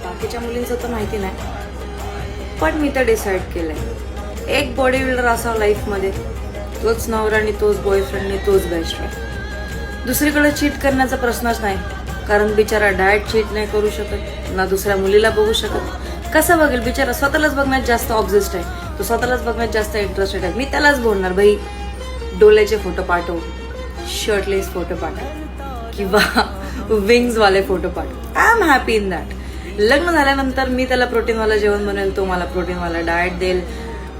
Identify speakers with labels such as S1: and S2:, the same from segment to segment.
S1: बाकीच्या मुलींचं तर माहिती नाही, पण मी तर डिसाईड केलंय एक बॉडी बिल्डर असावं लाईफमध्ये, तोच नवरा आणि तोच बॉयफ्रेंड आणि तोच बेस्ट फ्रेंड. दुसरीकडे चीट करण्याचा प्रश्नच नाही, कारण बिचारा डाएट चीट नाही करू शकत, ना दुसऱ्या मुलीला बघू शकत. कसं बघेल बिचारा? स्वतःलाच बघण्यात जास्त ऑब्झेस्ड आहे, तो स्वतःलाच बघण्यात जास्त इंटरेस्टेड आहे. मी त्यालाच बोलणार, भाई डोल्याचे फोटो पाठव, शर्टलेस फोटो पाठव किंवा विंग्सवाले फोटो पाठव. I am happy in that. लग्न झाल्यानंतर मी त्याला प्रोटीनवाला जेवण बनवेल, तो मला प्रोटीनवाला डाएट देईल.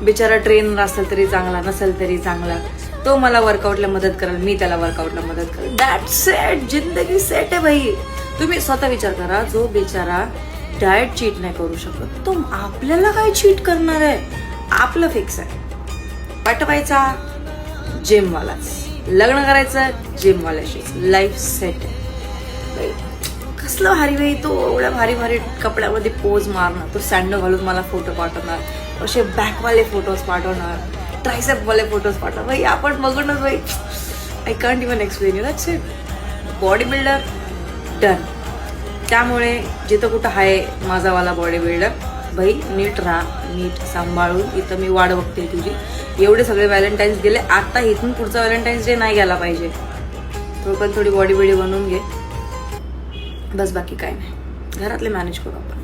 S1: बिचारा ट्रेनर असेल तरी चांगला, नसेल तरी चांगला, तो मला वर्कआउटला मदत करेल, मी त्याला वर्कआउटला मदत करेल. That's set. जिंदगी सेट आहे भाई. तुम्ही स्वतः विचार करा, जो बिचारा डाएट चीट नाही करू शकत तो आपल्याला काय चीट करणार आहे? आपलं फिक्स आहे, पाठवायचा जिमवालाच, लग्न करायचं जिमवाल्याशीच, लाईफ सेट आहे. कसलं भारी भाई, तो एवढ्या भारी भारी कपड्यामध्ये पोज मारणार, तो सँडो घालून मला फोटो पाठवणार, असे बॅकवाले फोटोज पाठवणार, ट्रायसेपवाले फोटोज पाठवणार. भाई आपण बघूनच भाई I can't even explain you. That's it. Body builder done. त्यामुळे जिथं कुठं आहे माझावाला बॉडी बिल्डर, भाई नीट राहा, नीट सांभाळून. इथं मी वाट बघते तुझी. एवढे सगळे व्हॅलेंटाईन्स गेले, आता इथून पुढचा व्हॅलेंटाईन्स डे नाही गेला पाहिजे. तो पण थोडी बॉडी बिल्डी बनवून घे बस, बाकी काय नाही. घरातले मॅनेज करू आपण.